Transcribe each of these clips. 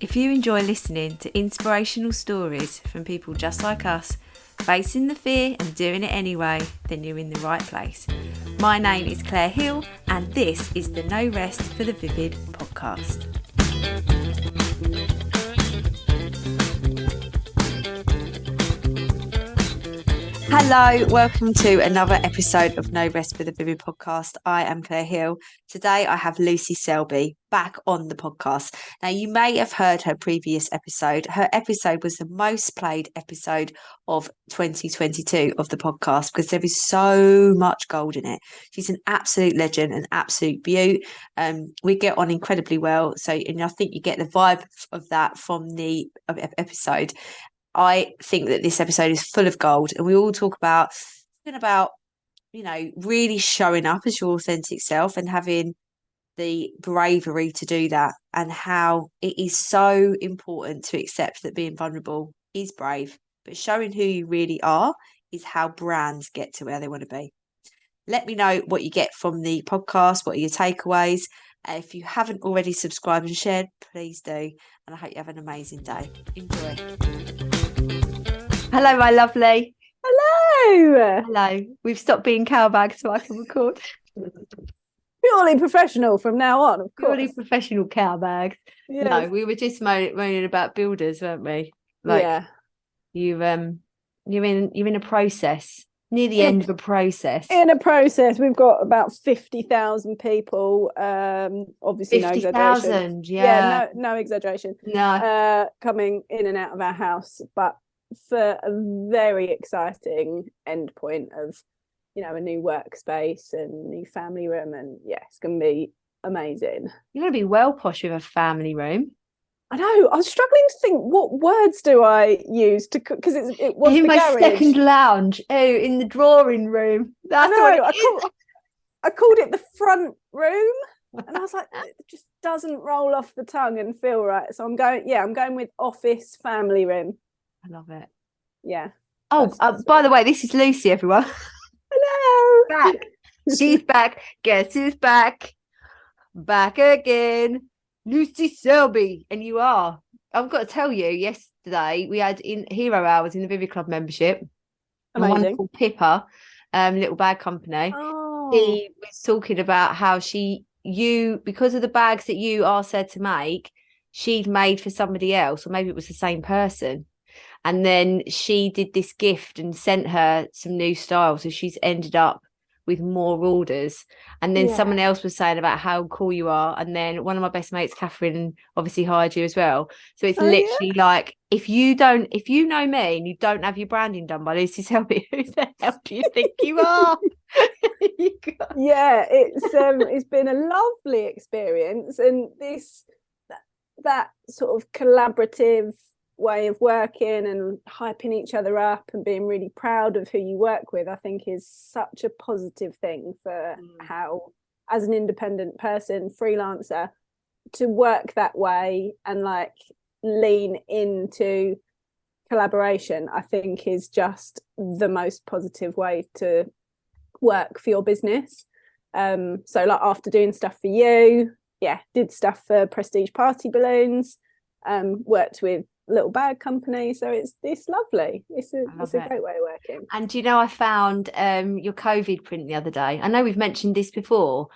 If you enjoy listening to inspirational stories from people just like us, facing the fear and doing it anyway, then you're in the right place. My name is Claire Hill, and this is the No Rest for the Vivid podcast. Hello, welcome to another episode of No Rest for the Vivid podcast. I am Claire Hill. Today I have Lucie Selby back on the podcast. Now, you may have heard her previous episode. Her episode was the most played episode of 2022 of the podcast because there is so much gold in it. She's an absolute legend, an absolute beaut. We get on incredibly well. And I think you get the vibe of that from the episode. I think that this episode is full of gold, and we all talk about, really showing up as your authentic self and having the bravery to do that, and how it is so important to accept that being vulnerable is brave, but showing who you really are is how brands get to where they want to be. Let me know what you get from the podcast. What are your takeaways? If you haven't already subscribed and shared, please do. And I hope you have an amazing day. Enjoy. Hello, my lovely. Hello. Hello. We've stopped being cowbags so I can record. Purely professional from now on, of course. Purely professional cowbags. Yes. No, we were just moaning about builders, weren't we? Yeah. You're in a process. Near the end of a process. In a process, we've got about 50,000 people. Obviously, 50,000, yeah. No exaggeration. No. Coming in and out of our house, but for a very exciting end point of, a new workspace and new family room, and it's going to be amazing. You're going to be well posh with a family room. I know. I was struggling to think, what words do I use to, because it was in the my garage. Second lounge. Oh, in the drawing room. That's I called it the front room, and I was like, it just doesn't roll off the tongue and feel right. So I'm going with office family room. I love it. Yeah. Oh, by the way, this is Lucie, everyone. Hello. Back. She's back. Guess who's back? Back again. Lucie Selby. And you are. I've got to tell you, yesterday we had in Hero Hours in the Vivid Club membership. Amazing. My wonderful Pippa, Little Bag Company. Oh. He was talking about how because of the bags that you are said to make, she'd made for somebody else, or maybe it was the same person. And then she did this gift and sent her some new styles. So she's ended up with more orders. And then someone else was saying about how cool you are. And then one of my best mates, Catherine, obviously hired you as well. So it's literally like, if you know me and you don't have your branding done by Lucie Selby, who the hell do you think you are? Yeah, it's been a lovely experience. And that sort of collaborative way of working and hyping each other up and being really proud of who you work with, I think is such a positive thing for how, as an independent person, freelancer, to work that way and like lean into collaboration, I think is just the most positive way to work for your business. So like after doing stuff for you, did stuff for Prestige Party Balloons, worked with Little Bag Company, so it's lovely. It's a great way of working. And I found your COVID print the other day. I know we've mentioned this before,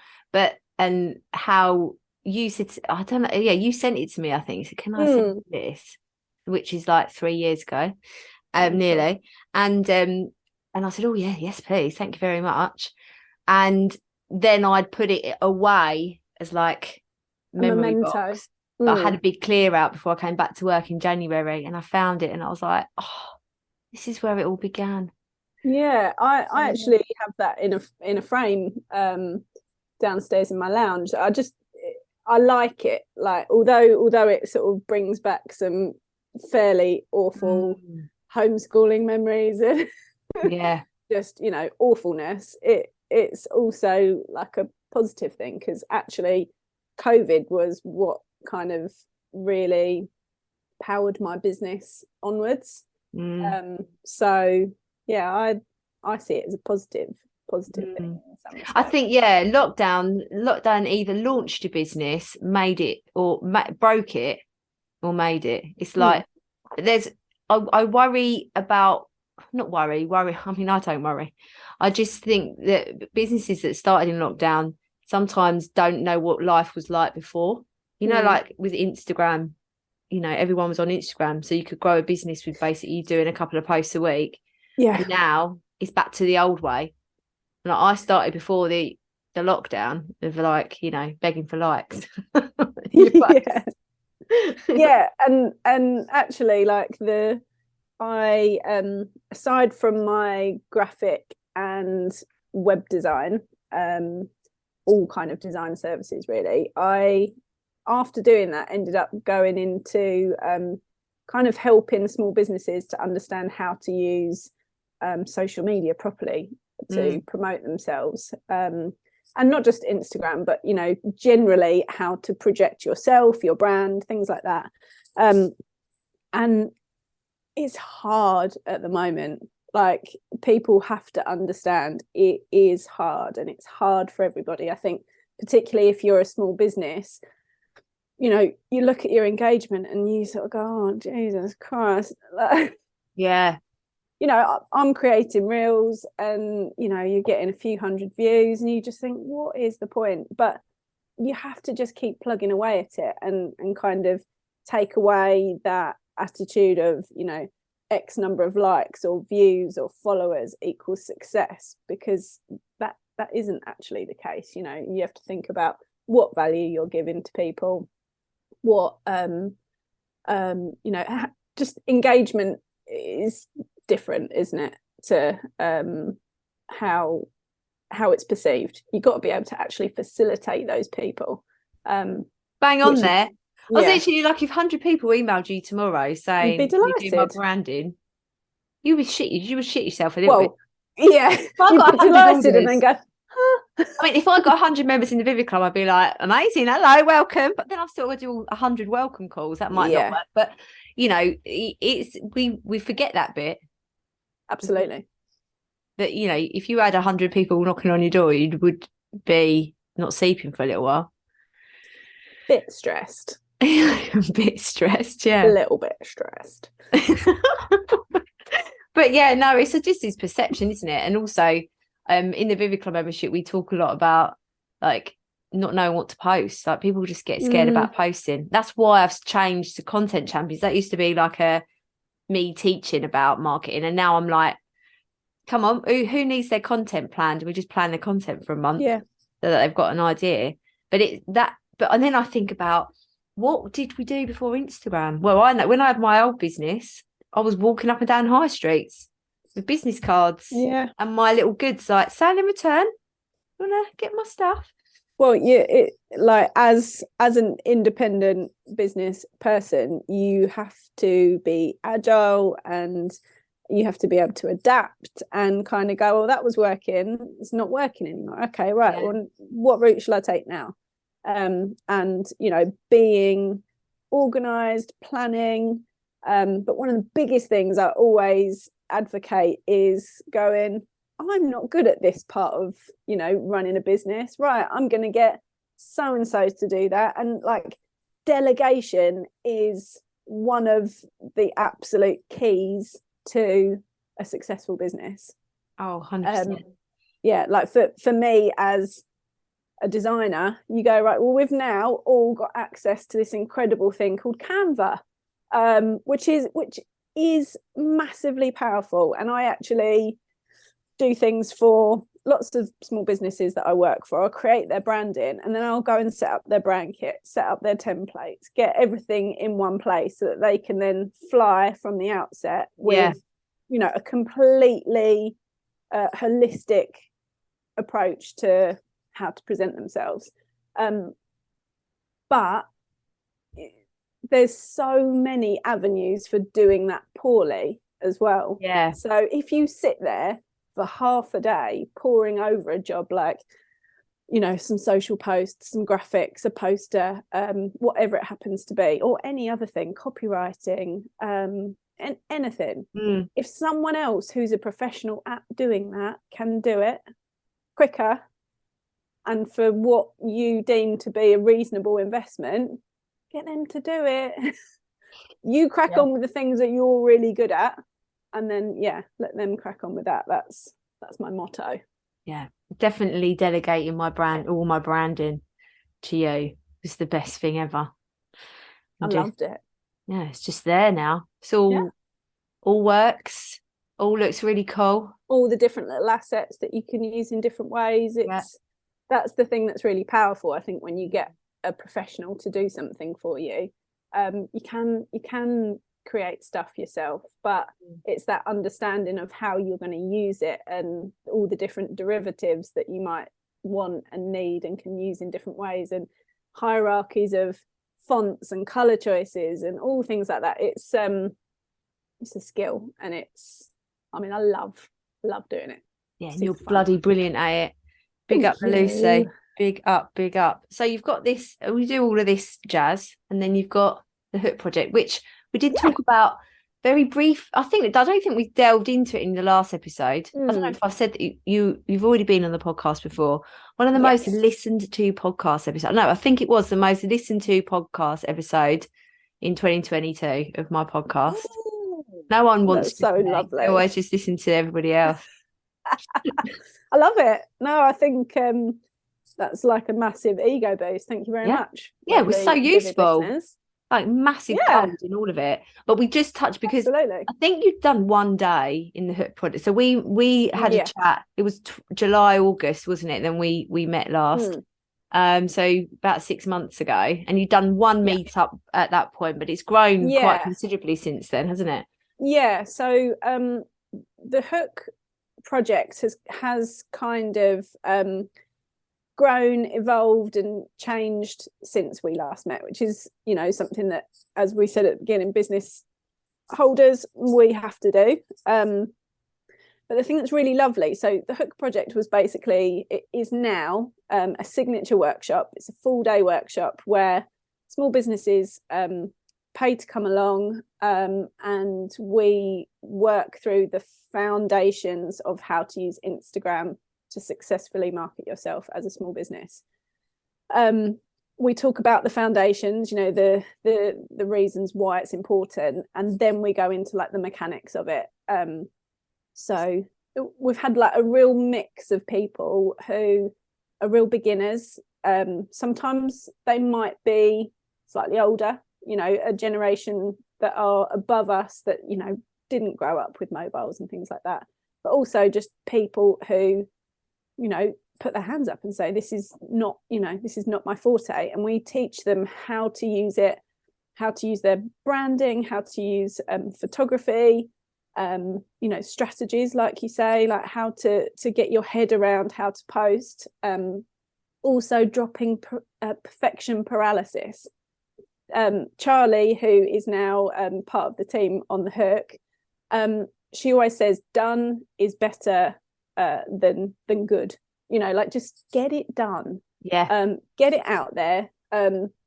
and how you said, I don't know, you sent it to me, I think. So can I send this, which is like 3 years ago, nearly. And I said, oh yeah, yes please, thank you very much. And then I'd put it away as like memory box. But I had a big clear out before I came back to work in January, and I found it and I was like, oh, this is where it all began. Yeah, I actually have that in a frame downstairs in my lounge. I like it. Like although it sort of brings back some fairly awful homeschooling memories and just awfulness. It's also like a positive thing, because actually COVID was what kind of really powered my business onwards. So I see it as a positive thing. I think lockdown either launched your business, made it, or broke it, or made it. It's like I worry about, not worry. I mean, I don't worry. I just think that businesses that started in lockdown sometimes don't know what life was like before. Like with Instagram, everyone was on Instagram, so you could grow a business with basically you doing a couple of posts a week. Yeah. And now it's back to the old way. Like I started before the lockdown of begging for likes. Yeah. Yeah, and actually like I aside from my graphic and web design, all kind of design services really, I after doing that ended up going into kind of helping small businesses to understand how to use social media properly to promote themselves, and not just Instagram, but generally how to project yourself, your brand, things like that. And it's hard at the moment. Like, people have to understand it is hard, and it's hard for everybody. I think particularly if you're a small business, you look at your engagement and you sort of go, oh Jesus Christ. Yeah. I'm creating reels and you're getting a few hundred views and you just think, what is the point? But you have to just keep plugging away at it and kind of take away that attitude of X number of likes or views or followers equals success, because that isn't actually the case. You have to think about what value you're giving to people, what just engagement is different, isn't it, to how it's perceived. You've got to be able to actually facilitate those people. Bang on there. I was literally like, if 100 people emailed you tomorrow saying, you'd be delighted. You do my branding, you would shit yourself a little bit. Yeah, you'd be delighted and then go, I mean, if I got 100 members in the Vivid Club, I'd be like, amazing, hello, welcome. But then I've still got to do 100 welcome calls. That might not work. But it's we forget that bit. Absolutely. That if you had 100 people knocking on your door, you would be not sleeping for a little while. Bit stressed. A bit stressed, yeah. A little bit stressed. But yeah, no, it's just his perception, isn't it? And also, in the Vivid Club membership, we talk a lot about like not knowing what to post. Like, people just get scared about posting. That's why I've changed to Content Champions. That used to be like me teaching about marketing, and now I'm like, come on, who needs their content planned? We just plan their content for a month, so that they've got an idea. And then I think about, what did we do before Instagram? Well, I know when I had my old business, I was walking up and down high streets with business cards and my little goods, like, sale in return. You wanna get my stuff? Well, as an independent business person, you have to be agile and you have to be able to adapt and kind of go, well, that was working, it's not working anymore. Okay, right. Well, what route shall I take now? And being organized, planning. But one of the biggest things I always advocate is going, I'm not good at this part of running a business, right? I'm going to get so and so to do that. And like, delegation is one of the absolute keys to a successful business. Oh, 100%. Yeah, like for me as a designer, you go, right, well, we've now all got access to this incredible thing called Canva, which is massively powerful. And I actually do things for lots of small businesses that I work for. I'll create their branding, and then I'll go and set up their brand kit, set up their templates, get everything in one place so that they can then fly from the outset with a completely holistic approach to how to present themselves. But there's so many avenues for doing that poorly as well. Yeah. So if you sit there for half a day poring over a job like some social posts, some graphics, a poster, whatever it happens to be, or any other thing, copywriting, and anything, if someone else who's a professional at doing that can do it quicker and for what you deem to be a reasonable investment, get them to do it. You crack on with the things that you're really good at, and then let them crack on with that. That's my motto. Yeah, definitely delegating all my branding to you was the best thing ever. I loved it. Yeah, it's just there now. It's all works. All looks really cool. All the different little assets that you can use in different ways. That's the thing that's really powerful, I think, when you get a professional to do something for you. You can create stuff yourself, but it's that understanding of how you're going to use it and all the different derivatives that you might want and need and can use in different ways, and hierarchies of fonts and color choices and all things like that. It's a skill, and I love doing it. Yeah, and you're bloody brilliant at it. Big up, Lucy. Big up. So you've got this, we do all of this jazz, and then you've got the hook project, which we did talk about very brief. I don't think we delved into it in the last episode. I don't know if I've said that you've already been on the podcast before. One of the most listened to podcast episodes. No, I think it was the most listened to podcast episode in 2022 of my podcast. No one wants to. So lovely. They always just listen to everybody else. I love it. No, I think that's like a massive ego boost. Thank you very much. Yeah, it was so useful. Like massive gold in all of it. But we just touched because I think you've done one day in the hook project. So we had a chat. It was July, August, wasn't it? Then we met last. So about 6 months ago, and you've done one meetup at that point, but it's grown quite considerably since then, hasn't it? Yeah. So the hook project has kind of grown, evolved and changed since we last met, which is something that, as we said at the beginning, business holders, we have to do. But the thing that's really lovely, so the hook project was basically, it is now a signature workshop. It's a full day workshop where small businesses pay to come along, and we work through the foundations of how to use Instagram to successfully market yourself as a small business. We talk about the foundations, the reasons why it's important, and then we go into like the mechanics of it. So we've had like a real mix of people who are real beginners. Sometimes they might be slightly older, a generation that are above us that didn't grow up with mobiles and things like that, but also just people who put their hands up and say, this is not my forte, and we teach them how to use it, how to use their branding, how to use photography, strategies, like you say, like how to get your head around how to post, also dropping perfection paralysis. Charlie, who is now part of the team on the hook, she always says done is better than good. Like just get it done. Get it out there.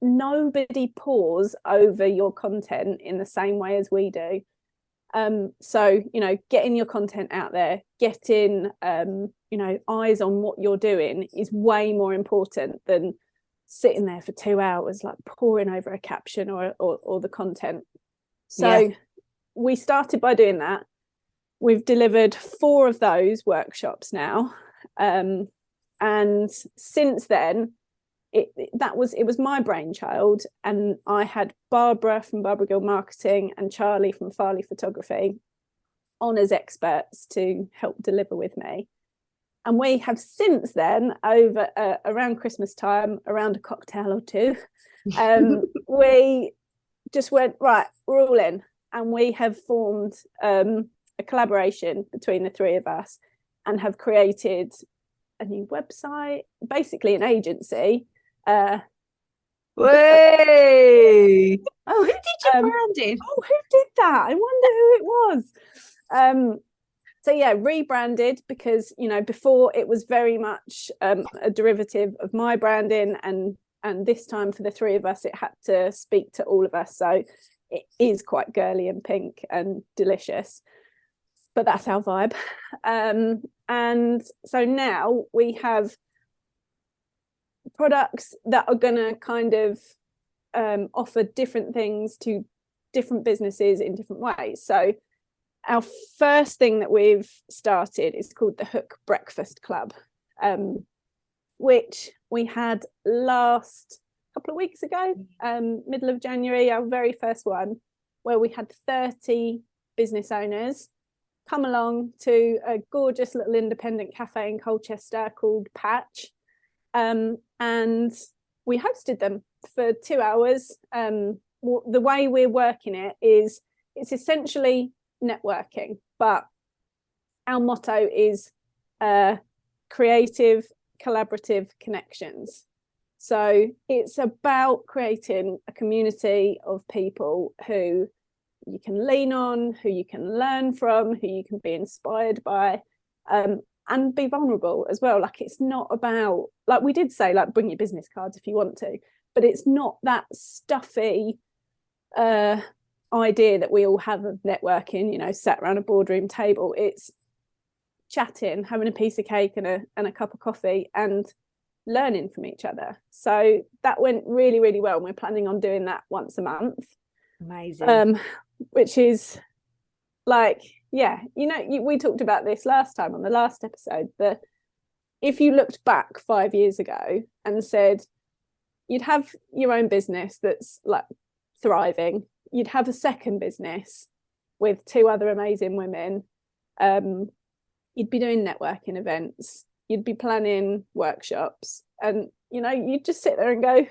Nobody pores over your content in the same way as we do. So getting your content out there, getting eyes on what you're doing is way more important than sitting there for 2 hours like poring over a caption or the content. So we started by doing that. We've delivered 4 of those workshops now, and since then it was my brainchild, and I had Barbara from Barbara Gill Marketing and Charlie from Farley Photography on as experts to help deliver with me. And we have since then, over around Christmas time, around a cocktail or two, we just went, right, we're all in. And we have formed a collaboration between the 3 of us and have created a new website, basically an agency. Way! Oh, who did your branding? Oh, who did that? I wonder who it was. So rebranded, because before it was very much a derivative of my branding, and this time for the 3 of us it had to speak to all of us, so it is quite girly and pink and delicious, but that's our vibe. And so now we have products that are going to kind of offer different things to different businesses in different ways. So our first thing that we've started is called the Hook Breakfast Club, which we had last couple of weeks ago, middle of January, our very first one, where we had 30 business owners come along to a gorgeous little independent cafe in Colchester called Patch, and we hosted them for 2 hours. The way we're working it is it's essentially networking, but our motto is creative, collaborative connections. So it's about creating a community of people who you can lean on, who you can learn from, who you can be inspired by, and be vulnerable as well. Like, it's not about, like we did say, like, bring your business cards if you want to, but it's not that stuffy idea that we all have of networking, you know, sat around a boardroom table. It's chatting, having a piece of cake and a cup of coffee, and learning from each other. So that went really, really well, and we're planning on doing that once a month. Amazing. Which is like, yeah, you know, we talked about this last time on the last episode, that if you looked back 5 years ago and said you'd have your own business that's like thriving, you'd have a second business with 2 other amazing women, you'd be doing networking events, you'd be planning workshops, and, you know, you'd just sit there and go,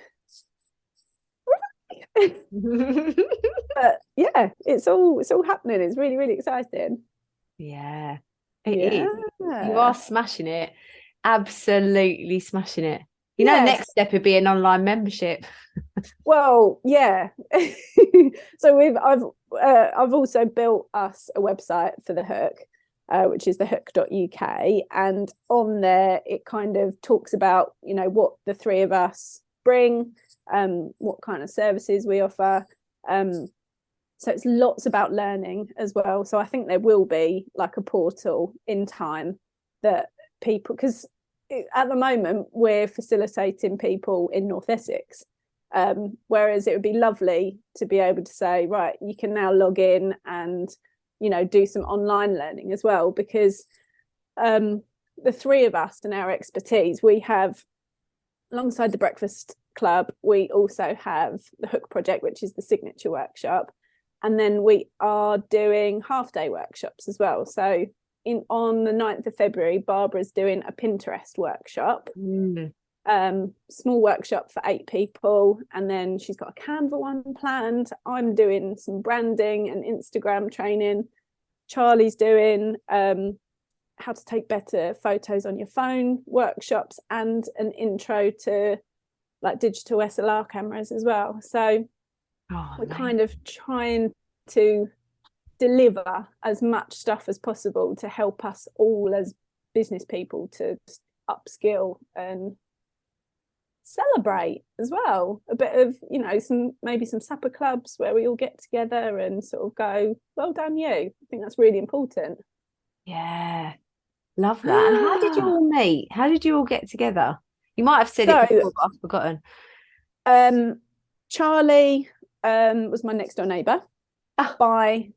but yeah, it's all happening. It's really, really exciting. Yeah, it is. You are smashing it. Absolutely smashing it. You know, next step would be an online membership. Well, yeah. So I've also built us a website for the Hook, which is thehook.uk, and on there it kind of talks about, you know, what the 3 of us bring, what kind of services we offer. So it's lots about learning as well. So I think there will be like a portal in time that people, because at the moment we're facilitating people in North Essex, whereas it would be lovely to be able to say, right, you can now log in and, you know, do some online learning as well, because the 3 of us and our expertise, we have, alongside the Breakfast Club, we also have the Hook Project, which is the signature workshop, and then we are doing half-day workshops as well. So on the 9th of February, Barbara's doing a Pinterest workshop, small workshop for 8 people, and then she's got a Canva one planned. I'm doing some branding and Instagram training. Charlie's doing how to take better photos on your phone workshops, and an intro to like digital SLR cameras as well. So we're kind of trying to deliver as much stuff as possible to help us all as business people to upskill and celebrate as well. A bit of, you know, maybe some supper clubs where we all get together and sort of go, well done you. I think that's really important. Yeah, love that. And how did you all meet? How did you all get together? You might have said it before, but I've forgotten. Charlie was my next door neighbour by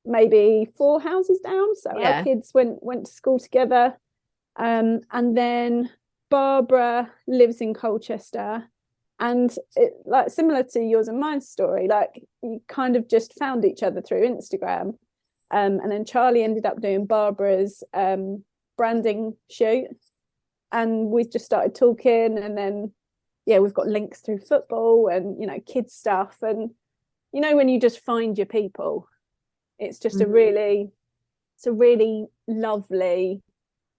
maybe 4 houses down. So our kids went to school together. And then Barbara lives in Colchester, and it, like similar to yours and my story, like you kind of just found each other through Instagram. And then Charlie ended up doing Barbara's branding shoot, and we just started talking, and then we've got links through football and, you know, kids stuff. And, you know, when you just find your people, it's just a really lovely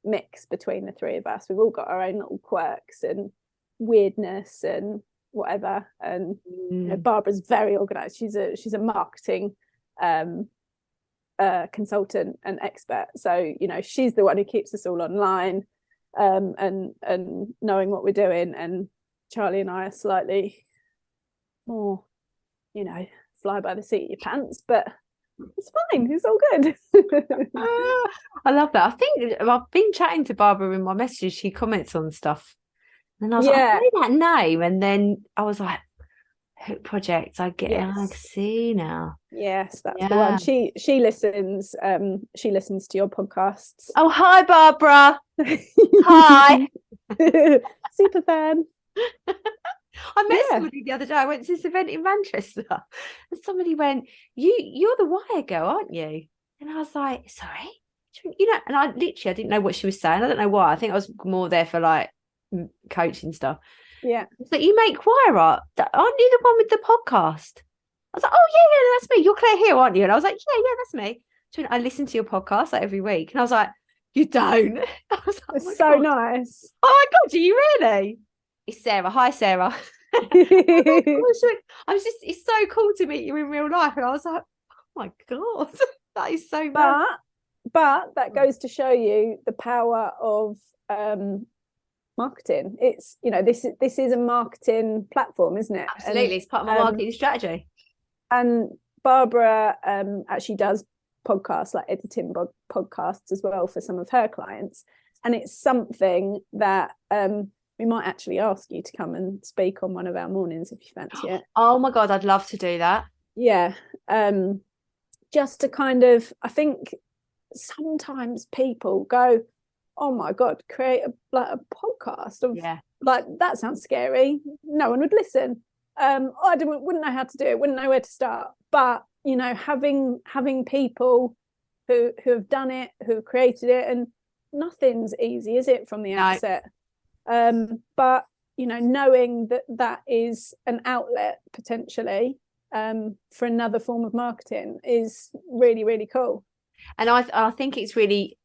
mix between the 3 of us. We've all got our own little quirks and weirdness and whatever. And you know, Barbara's very organized. She's a marketing consultant and expert. So, you know, she's the one who keeps us all online and knowing what we're doing. And Charlie and I are slightly more, you know, fly by the seat of your pants, but it's fine. It's all good. I love that. I think I've been chatting to Barbara in my messages. She comments on stuff, and I was like, I know that name, and then I was like, Hook project. I see now. Yes, that's the one. She listens to your podcasts. Oh, hi Barbara. Hi. Super fan. I met somebody the other day. I went to this event in Manchester and somebody went, you're the wire girl, aren't you? And I was like, sorry? And I didn't know what she was saying. I don't know why. I think I was more there for like coaching stuff. Yeah. So you make wire art. Aren't you the one with the podcast? I was like, oh yeah, that's me. You're Claire Hill, aren't you? And I was like, yeah, that's me. She went, I listen to your podcast like every week. And I was like, you don't? I was like, it's so nice. Oh my God, do you really? It's Sarah. Hi, Sarah. It's so cool to meet you in real life. And I was like, oh my God, that is so bad. But that goes to show you the power of marketing. It's, this is a marketing platform, isn't it? Absolutely. It's part of my marketing strategy. And Barbara actually does podcasts, like editing podcasts as well for some of her clients. And it's something that we might actually ask you to come and speak on one of our mornings if you fancy it. Oh my God, I'd love to do that. Yeah. Just to kind of, I think sometimes people go, oh my God, create a podcast of, like, that sounds scary. No one would listen. I wouldn't know how to do it, wouldn't know where to start. But, having people who have done it, who have created it, and nothing's easy, is it, from the outset? But knowing that is an outlet potentially for another form of marketing is really, really cool. And I think it's really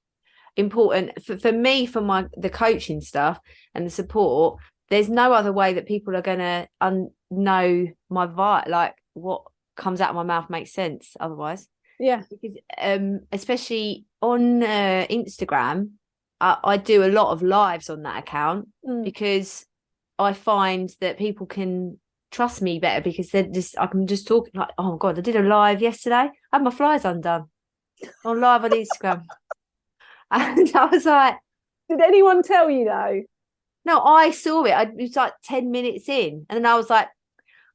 important for me, for the coaching stuff and the support. There's no other way that people are going to know my vibe, like what comes out of my mouth makes sense otherwise. Yeah. Because especially on Instagram, I do a lot of lives on that account because I find that people can trust me better because I can just talk like, oh my God, I did a live yesterday. I had my flies undone on live on Instagram. And I was like, did anyone tell you though? No, I saw it. It was like 10 minutes in. And then I was like,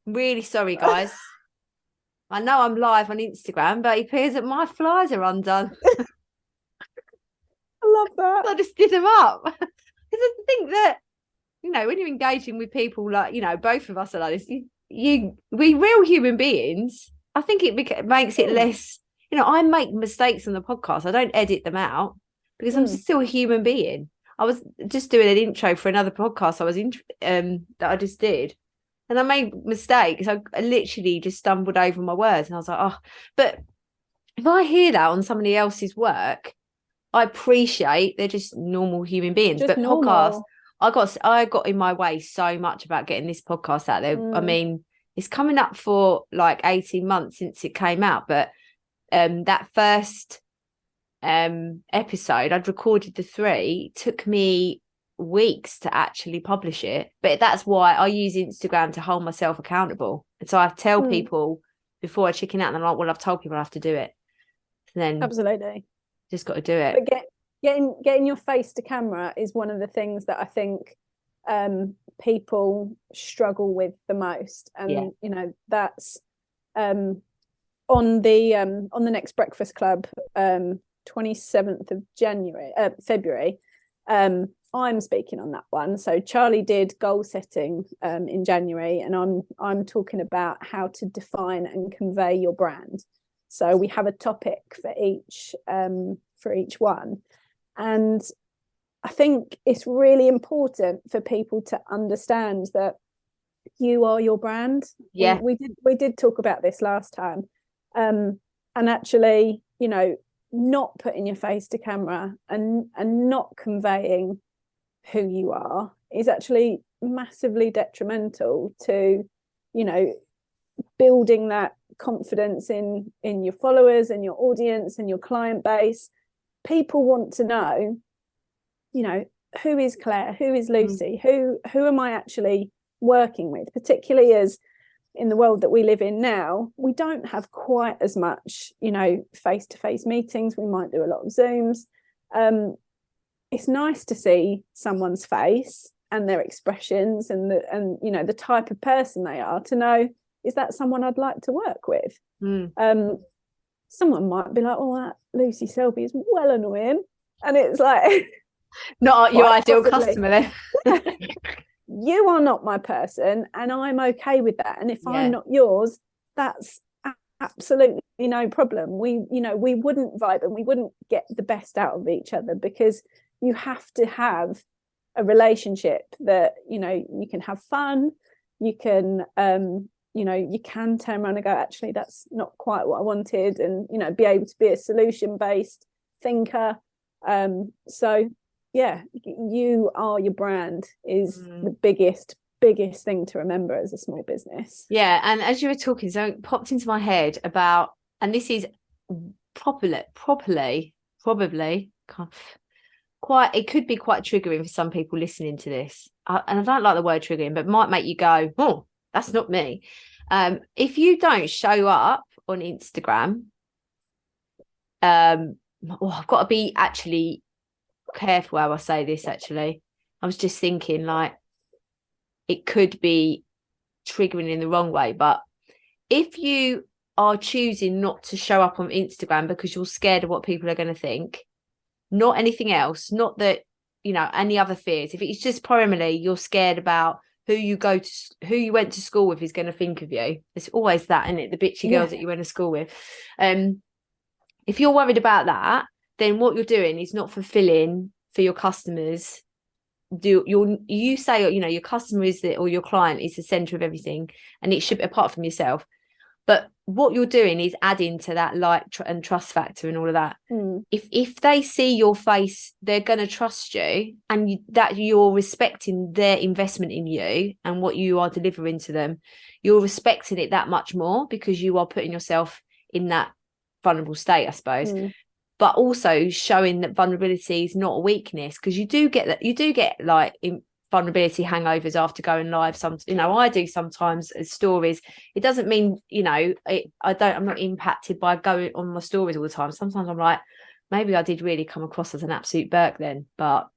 really sorry, guys. I know I'm live on Instagram, but it appears that my flies are undone. I love that. I just did them up. Because I think that, when you're engaging with people like, both of us are like this, we real human beings, I think it makes it less, I make mistakes on the podcast. I don't edit them out because I'm still a human being. I was just doing an intro for another podcast that I just did. And I made mistakes. I literally just stumbled over my words. And I was like, oh, but if I hear that on somebody else's work, I appreciate they're just normal human beings. Just but normal. Podcasts, I got in my way so much about getting this podcast out there. I mean, it's coming up for like 18 months since it came out. But that first episode, I'd recorded the 3. It took me weeks to actually publish it, but that's why I use Instagram to hold myself accountable. And so I tell people before I chicken out, and I'm like, well, I've told people I have to do it. And then absolutely just got to do it. But getting your face to camera is one of the things that I think people struggle with the most. And that's on the next Breakfast Club 27th of February. I'm speaking on that one. So Charlie did goal setting in January, and I'm talking about how to define and convey your brand. So we have a topic for each one, and I think it's really important for people to understand that you are your brand. Yeah, we did talk about this last time, and actually, not putting your face to camera and not conveying who you are is actually massively detrimental to building that confidence in your followers and your audience and your client base. People want to know, who is Claire, who is Lucie, who am I actually working with, particularly as in the world that we live in now, we don't have quite as much, face-to-face meetings. We might do a lot of Zooms. It's nice to see someone's face and their expressions and the type of person they are, to know, is that someone I'd like to work with? Mm. Someone might be like, oh, that Lucie Selby is well annoying, and it's like not your ideal possibly. customer then. You are not my person, and I'm okay with that. And if Yeah. I'm not yours, that's absolutely no problem. We wouldn't vibe and we wouldn't get the best out of each other, because you have to have a relationship that, you can have fun, you can you can turn around and go, actually that's not quite what I wanted, and be able to be a solution-based thinker. So yeah, you are your brand is the biggest thing to remember as a small business. Yeah. And as you were talking, so it popped into my head about, and this is probably quite, it could be quite triggering for some people listening to this, and I don't like the word triggering, but might make you go, oh, that's not me. If you don't show up on Instagram, I've got to be actually careful how I say this. Actually, I was just thinking, like, it could be triggering in the wrong way, but if you are choosing not to show up on Instagram because you're scared of what people are going to think, not anything else, not that any other fears, if it's just primarily you're scared about who you went to school with is going to think of you, it's always that, isn't it? The bitchy girls that you went to school with. If you're worried about that, then what you're doing is not fulfilling for your customers. You say your customer is or your client is the center of everything, and it should, apart from yourself, but what you're doing is adding to that like and trust factor and all of that. If they see your face, they're going to trust you, and that you're respecting their investment in you and what you are delivering to them. You're respecting it that much more because you are putting yourself in that vulnerable state, I suppose. But also showing that vulnerability is not a weakness, because you do get like vulnerability hangovers after going live. I do sometimes as stories. It doesn't mean I'm not impacted by going on my stories all the time. Sometimes I'm like, maybe I did really come across as an absolute Burke then, but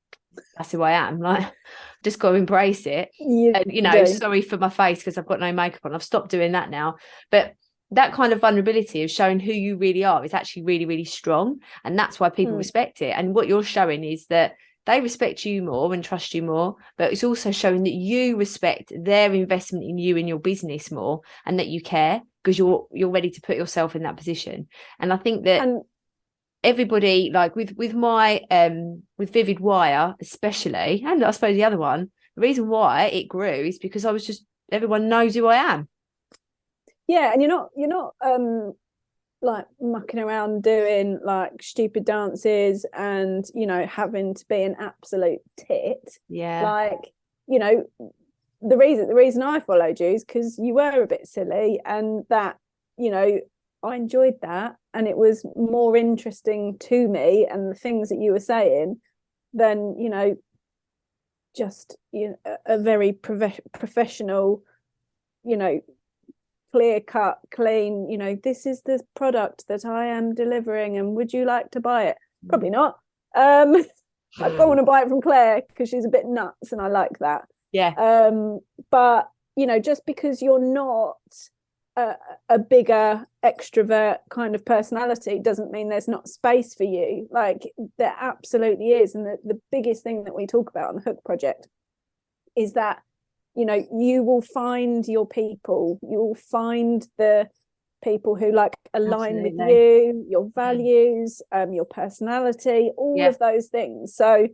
that's who I am. Like, just got to embrace it. Sorry for my face because I've got no makeup on. I've stopped doing that now, but that kind of vulnerability of showing who you really are is actually really, really strong. And that's why people respect it. And what you're showing is that they respect you more and trust you more, but it's also showing that you respect their investment in you and your business more, and that you care because you're ready to put yourself in that position. And I think that everybody, like with my with Vivid Wire especially, and I suppose the other one, the reason why it grew is because everyone knows who I am. Yeah, and you're not like mucking around doing like stupid dances and having to be an absolute tit. Yeah. Like, the reason I followed you is because you were a bit silly, and that, I enjoyed that, and it was more interesting to me and the things that you were saying than, just a very professional, clear cut, clean, this is the product that I am delivering and would you like to buy it? Probably not. I want to buy it from Claire because she's a bit nuts and I like that. Yeah. But just because you're not a bigger extrovert kind of personality doesn't mean there's not space for you. Like, there absolutely is. And the biggest thing that we talk about on the Hook project is that you will find your people, you will find the people who like align with you, your values, your personality, all of those things. So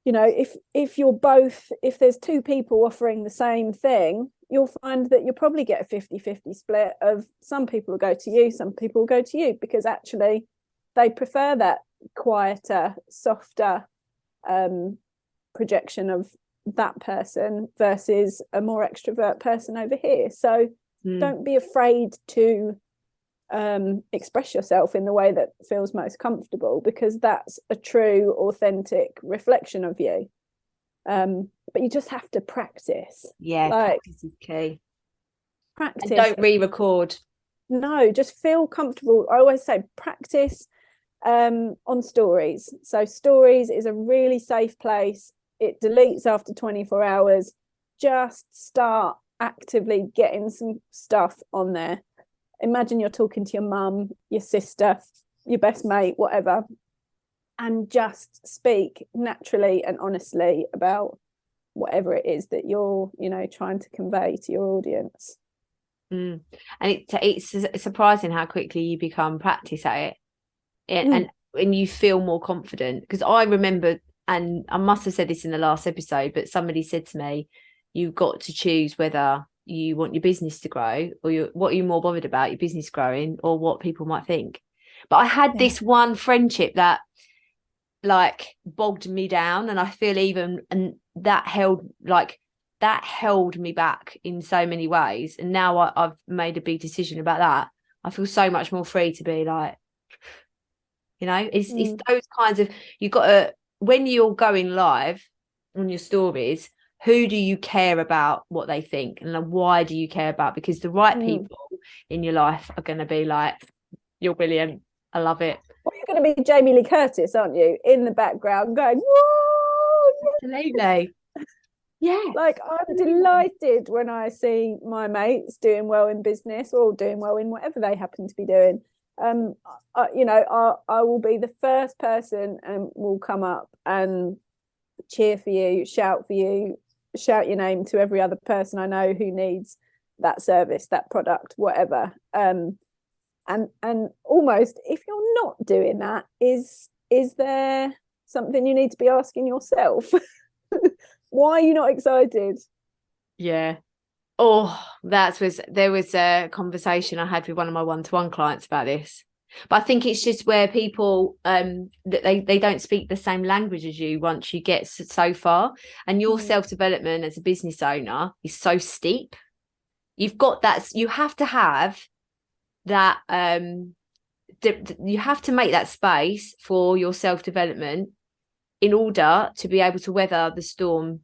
if there's two people offering the same thing, you'll find that you'll probably get a 50-50 split of some people will go to you, some people will go to you, because actually they prefer that quieter, softer projection of that person versus a more extrovert person over here. So don't be afraid to express yourself in the way that feels most comfortable, because that's a true, authentic reflection of you. But you just have to practice. Practice is key. Practice. And don't re-record. No, just feel comfortable. I always say practice on stories. So stories is a really safe place. It deletes after 24 hours. Just start actively getting some stuff on there. Imagine you're talking to your mum, your sister, your best mate, whatever, and just speak naturally and honestly about whatever it is that you're, trying to convey to your audience. And it's surprising how quickly you become practice at it, and you feel more confident. Because I remember, and I must have said this in the last episode, but somebody said to me, you've got to choose whether you want your business to grow, or what are you more bothered about, your business growing or what people might think. But I had this one friendship that like bogged me down, and I feel and that held me back in so many ways. And now I've made a big decision about that. I feel so much more free to be like, it's those kinds of, you've got to, when you're going live on your stories, who do you care about what they think, and why do you care about? Because the right people in your life are going to be like, you're brilliant, I love it. Well, you're going to be Jamie Lee Curtis, aren't you, in the background going, whoa! Absolutely. Yeah. Like, I'm delighted when I see my mates doing well in business or doing well in whatever they happen to be doing. I will be the first person and will come up and cheer for you, shout your name to every other person I know who needs that service, that product, whatever. And almost, if you're not doing that, is there something you need to be asking yourself? Why are you not excited? Yeah. Oh, there was a conversation I had with one of my one-to-one clients about this. But I think it's just where people they don't speak the same language as you once you get so far, and your self-development as a business owner is so steep. You've got that, you have to have that you have to make that space for your self-development in order to be able to weather the storm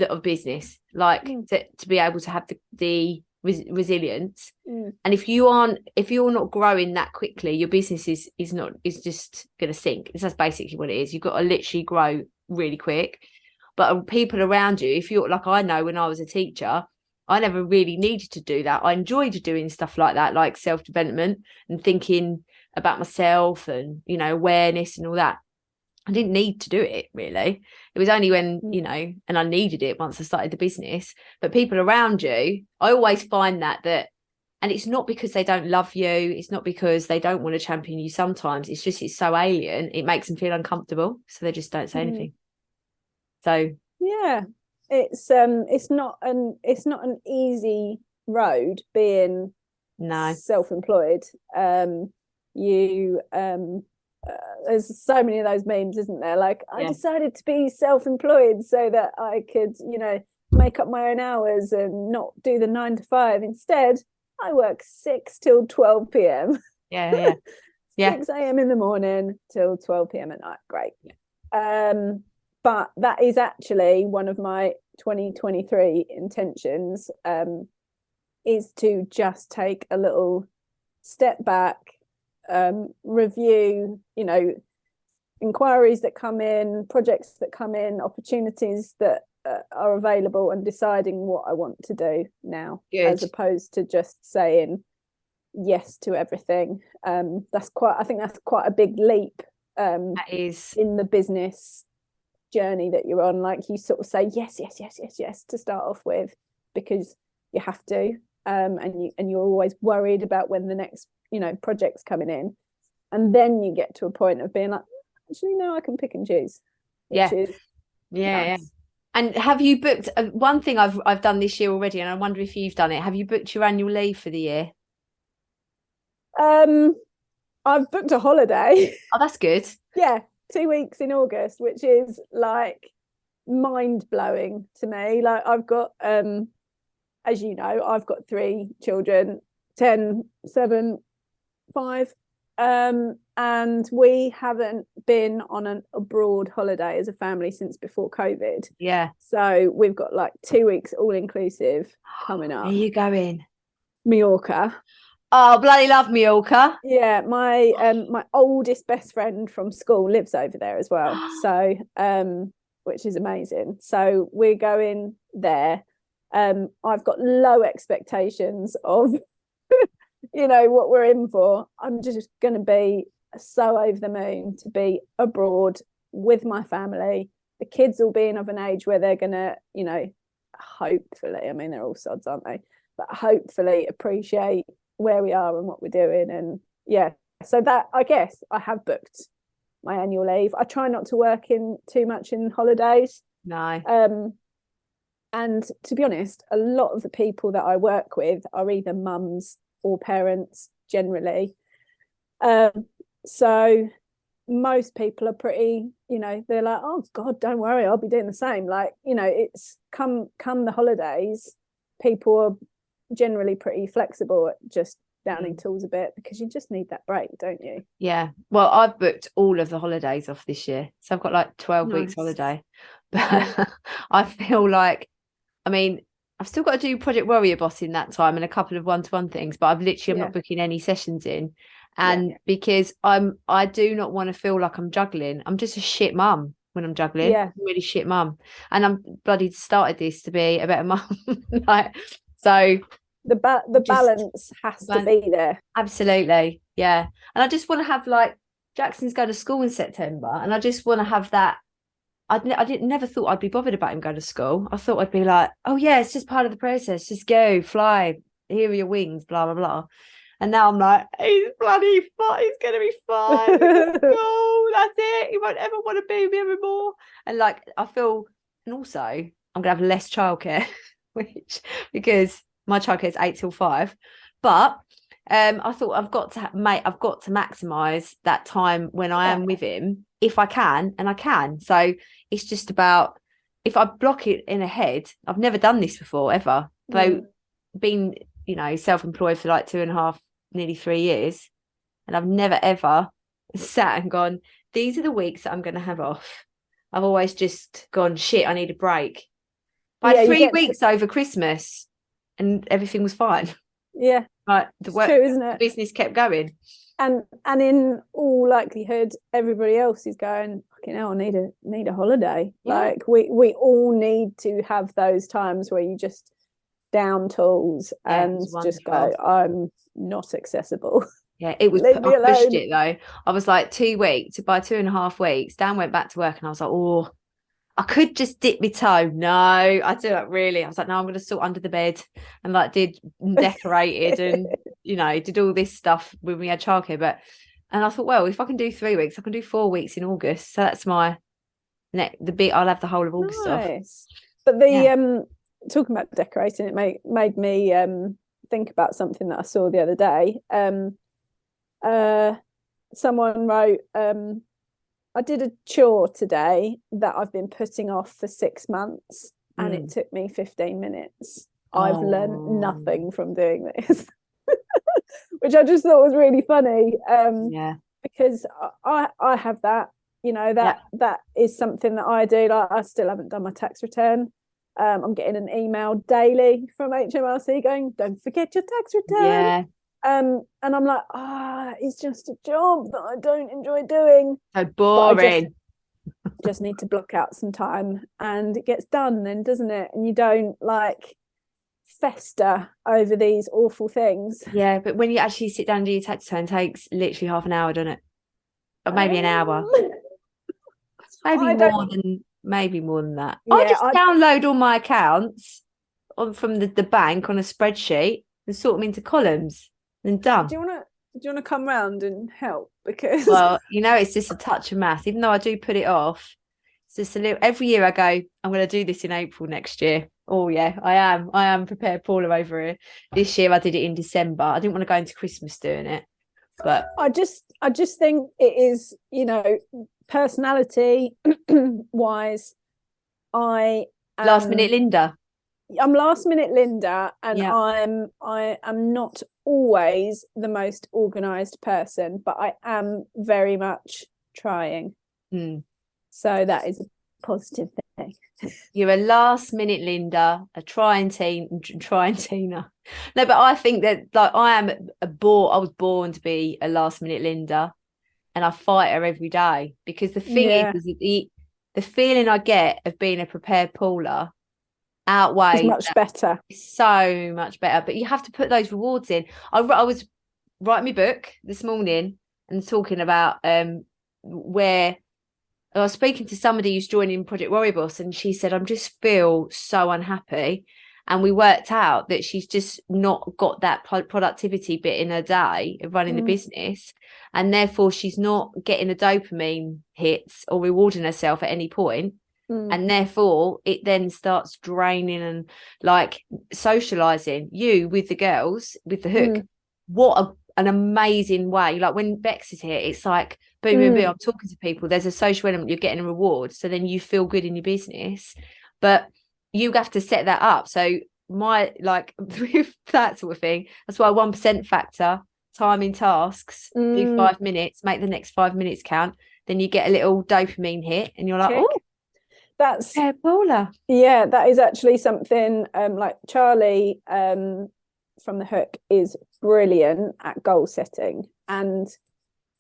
of business, like to be able to have the resilience. And if you're not growing that quickly, your business is just going to sink. That's basically what it is. You've got to literally grow really quick. But people around you, if you're like, I know when I was a teacher, I never really needed to do that. I enjoyed doing stuff like that, like self-development and thinking about myself and awareness and all that. I didn't need to do it, really. It was only when, and I needed it once I started the business. But people around you, I always find that, and it's not because they don't love you. It's not because they don't want to champion you sometimes. It's just, it's so alien. It makes them feel uncomfortable. So they just don't say anything. So. Yeah, it's not an easy road being self-employed. There's so many of those memes, isn't there? Like, I decided to be self-employed so that I could, make up my own hours and not do the 9 to 5. Instead, I work 6 till 12 p.m. Yeah. 6 a.m. in the morning till 12 p.m. at night. Great. But that is actually one of my 2023 intentions, is to just take a little step back, review, inquiries that come in, projects that come in, opportunities that are available, and deciding what I want to do now. Good. As opposed to just saying yes to everything. I think that's quite a big leap. That is in the business journey that you're on. Like, you sort of say yes to start off with because you have to, and you're always worried about when the next project's coming in, and then you get to a point of being like, actually no, I can pick and choose, which is nice. And have you booked one thing I've done this year already, and I wonder if you've done it, have you booked your annual leave for the year? I've booked a holiday. Oh, that's good. 2 weeks in August, which is like mind-blowing to me. Like, I've got as you know, I've got 3 children, 10, 7, 5, and we haven't been on an abroad holiday as a family since before COVID. So we've got like 2 weeks all inclusive coming up. Where are you going? Mallorca. Oh, bloody love Mallorca. Yeah, my oldest best friend from school lives over there as well. So which is amazing. So we're going there. I've got low expectations of what we're in for. I'm just going to be so over the moon to be abroad with my family. The kids all being of an age where they're going to, hopefully, I mean, they're all sods, aren't they? But hopefully appreciate where we are and what we're doing. And yeah, so that, I guess I have booked my annual leave. I try not to work in too much in holidays. No. And to be honest, a lot of the people that I work with are either mums or parents generally. So most people are pretty, they're like, oh God, don't worry, I'll be doing the same. Like, it's come the holidays, people are generally pretty flexible at just downing tools a bit, because you just need that break, don't you? Yeah. Well, I've booked all of the holidays off this year. So I've got like 12 weeks holiday. But I feel like, I mean, I've still got to do Project Warrior Boss in that time and a couple of one-to-one things, but I'm not booking any sessions in. And because I do not want to feel like I'm juggling. I'm just a shit mum when I'm juggling. Yeah. Really shit mum. And I'm bloody started this to be a better mum. So the balance has to be there. Absolutely. Yeah. And I just want to have, like, Jackson's going to school in September, and I just want to have that. I never thought I'd be bothered about him going to school. I thought I'd be like, oh yeah, it's just part of the process. Just go, fly, here are your wings, blah, blah, blah. And now I'm like, he's bloody fine. He's going to be fine. Oh, that's it. He won't ever want to be with me anymore. And like, I feel, and also I'm going to have less childcare, because my childcare is 8 till 5. But I thought I've got to maximize that time when I am with him, if I can, and I can. So it's just about, if I block it in ahead. I've never done this before ever. Though been, self-employed for like 2.5, nearly 3 years, and I've never ever sat and gone, these are the weeks that I'm going to have off. I've always just gone, shit, I need a break. I had 3 weeks over Christmas, and everything was fine. Yeah. But the work, true, isn't it? The business kept going. And in all likelihood, everybody else is going, fucking hell, I need a holiday. Yeah. Like we all need to have those times where you just down tools and just go, I'm not accessible. Yeah, it was. I pushed it though. I was like 2 weeks. By 2.5 weeks, Dan went back to work, and I was like, oh, I could just dip my toe. No, I do it really. I was like, no, I'm going to sort under the bed, and like decorated and did all this stuff when we had childcare. And I thought, well, if I can do 3 weeks, I can do 4 weeks in August. So that's the bit. I'll have the whole of August off. But talking about decorating, it made me think about something that I saw the other day. Someone wrote, I did a chore today that I've been putting off for 6 months, and it took me 15 minutes. I've learned nothing from doing this, which I just thought was really funny. Because I have that, that is something that I do. Like, I still haven't done my tax return. I'm getting an email daily from HMRC going, don't forget your tax return. Yeah. And I'm like, it's just a job that I don't enjoy doing. So boring. Just need to block out some time, and it gets done then, doesn't it? And you don't like fester over these awful things. Yeah, but when you actually sit down and do your tax return, it takes literally half an hour, doesn't it? Or maybe an hour. Maybe more than that. Yeah, I just download all my accounts from the bank on a spreadsheet and sort them into columns. And done. Do you want to come round and help? Because it's just a touch of math. Even though I do put it off, it's just a little. Every year I go, I'm going to do this in April next year. Oh yeah, I am prepared, Paula, over here. This year I did it in December. I didn't want to go into Christmas doing it, but I just think it is, personality wise. Last minute Linda. I'm last minute Linda, and I am not always the most organized person, but I am very much trying. So that is a positive thing. You're a last minute Linda, a trying Tina. No, but I think that, like, I was born to be a last minute Linda, and I fight her every day, because the thing is the feeling I get of being a prepared Paula, outweigh. It's much better. So much better. But you have to put those rewards in. I was writing my book this morning and talking about where I was speaking to somebody who's joining Project Warrior Boss, and she said, I just feel so unhappy. And we worked out that she's just not got that productivity bit in her day of running the business. And therefore, she's not getting the dopamine hits or rewarding herself at any point. And therefore, it then starts draining and like socializing you with the girls, with the hook. What an amazing way. Like when Bex is here, it's like, boom, boom, boom. I'm talking to people. There's a social element. You're getting a reward. So then you feel good in your business. But you have to set that up. So my, like, with that sort of thing, that's why 1% factor, timing tasks, do 5 minutes, make the next 5 minutes count. Then you get a little dopamine hit and you're like, Tick. oh, that's Paula. Yeah, that is actually something like Charlie from the hook is brilliant at goal setting and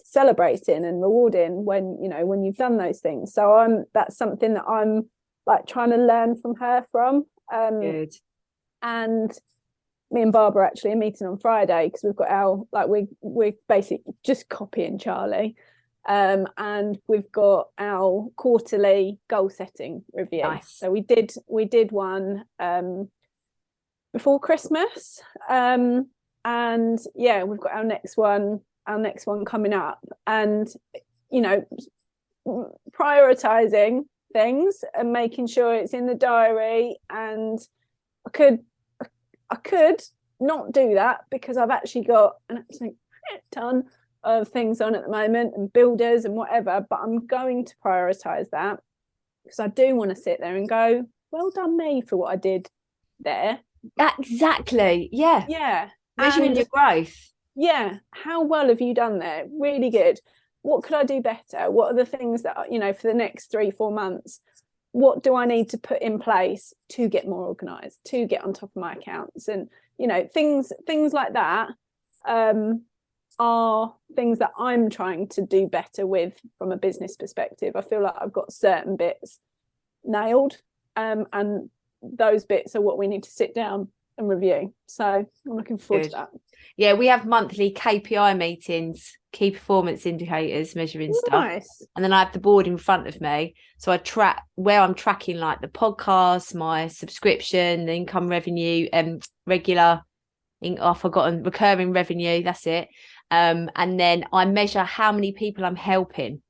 celebrating and rewarding when you've done those things. So that's something that I'm like trying to learn from her from. Good. And me and Barbara actually are meeting on Friday because we've got our we're basically just copying Charlie. And we've got our quarterly goal setting review. Nice. So we did one before Christmas. And yeah, we've got our next one coming up. And prioritizing things and making sure it's in the diary. And I could not do that because I've actually got an absolute ton of things on at the moment and builders and whatever, but I'm going to prioritize that because I do want to sit there and go, well done me for what I did there. Exactly. Yeah. Measuring your growth. Yeah. How well have you done there? Really good. What could I do better? What are the things that, for the next 3-4 months, what do I need to put in place to get more organized, to get on top of my accounts? And, things like that are things that I'm trying to do better with from a business perspective. I feel like I've got certain bits nailed, and those bits are what we need to sit down and review. So I'm looking forward to that. Yeah, we have monthly KPI meetings, key performance indicators, measuring stuff. And then I have the board in front of me. So I track where I'm tracking like the podcast, my subscription, the income revenue, regular, I've forgotten, recurring revenue, that's it. And then I measure how many people I'm helping.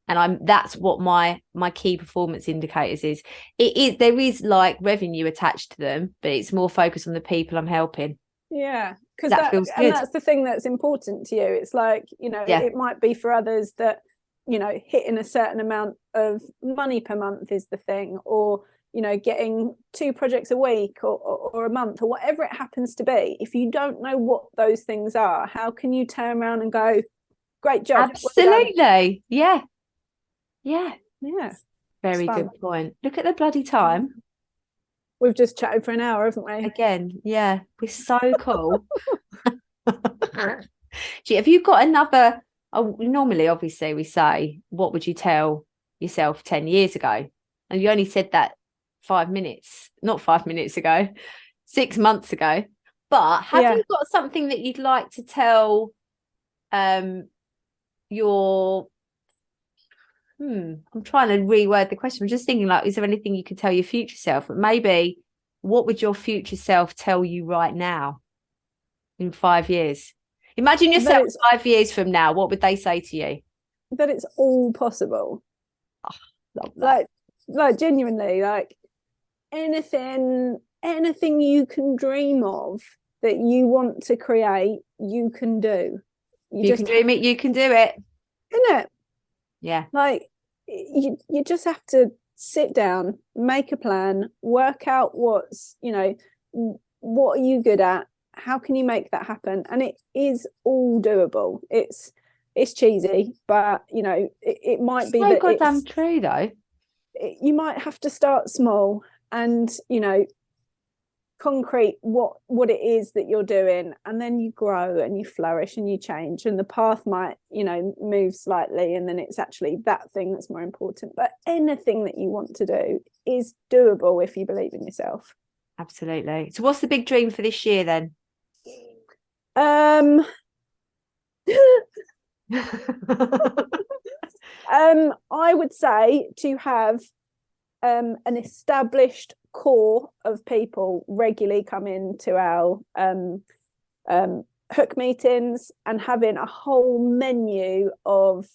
And that's what my key performance indicators is. There is like revenue attached to them, but it's more focused on the people I'm helping. Yeah, because that feels good. And that's the thing that's important to you. It's like, it might be for others that, hitting a certain amount of money per month is the thing, or, getting 2 projects a week or a month or whatever it happens to be. If you don't know what those things are, how can you turn around and go, great job? Absolutely. Yeah. Very fun. good point. Look at the bloody time. We've just chatted for an hour, haven't we? Again, yeah, we're so cool. Gee, have you got another? Normally, obviously, we say, what would you tell yourself 10 years ago? And you only said that 5 minutes, not 5 minutes ago, 6 months ago. But have you got something that you'd like to tell your... I'm trying to reword the question. I'm just thinking, like, is there anything you could tell your future self? But maybe what would your future self tell you right now in 5 years? Imagine yourself 5 years from now. What would they say to you? That it's all possible. Oh, love that. Like genuinely, like anything you can dream of that you want to create, you can do. You can dream it, you can do it. Isn't it? Yeah. Like you just have to sit down, make a plan, work out what are you good at? How can you make that happen? And it is all doable. It's cheesy, but it might be that goddamn true though. You might have to start small and concrete what it is that you're doing, and then you grow and you flourish and you change, and the path might move slightly, and then it's actually that thing that's more important. But anything that you want to do is doable if you believe in yourself. Absolutely. So what's the big dream for this year then? I would say to have an established core of people regularly come into our hook meetings, and having a whole menu of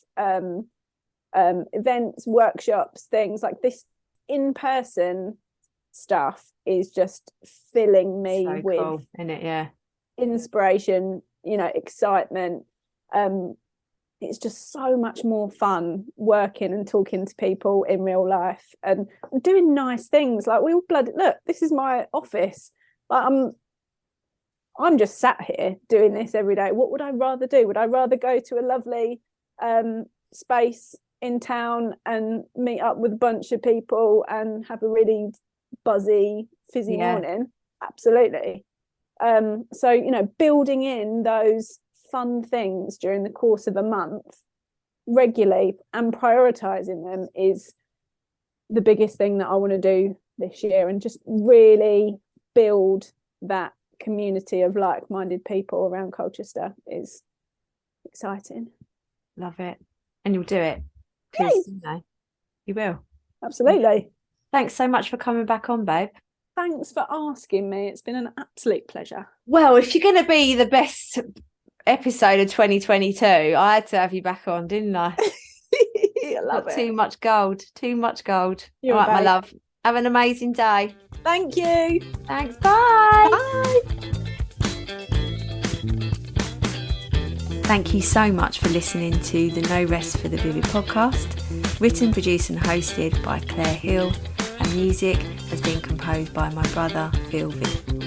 events, workshops, things like this. In-person stuff is just filling me So with cool, isn't it? Yeah. inspiration, excitement. It's just so much more fun working and talking to people in real life and doing nice things. Like, we all look, this is my office. Like, I'm just sat here doing this every day. What would I rather do? Would I rather go to a lovely space in town and meet up with a bunch of people and have a really buzzy, fizzy morning? Absolutely. So, building in those fun things during the course of a month regularly and prioritizing them is the biggest thing that I want to do this year, and just really build that community of like-minded people around Colchester is exciting. Love it. And you'll do it, because you will. Absolutely. Thanks so much for coming back on, babe. Thanks for asking me. It's been an absolute pleasure. Well, if you're going to be the best episode of 2022, I had to have you back on, didn't I? I love it. Too much gold. You're all right, my babe. love. Have an amazing day. Thank you. Thanks. Bye. Bye. Thank you so much for listening to the No Rest for the Vivid podcast, written, produced and hosted by Claire Hill, and music has been composed by my brother Phil Vick.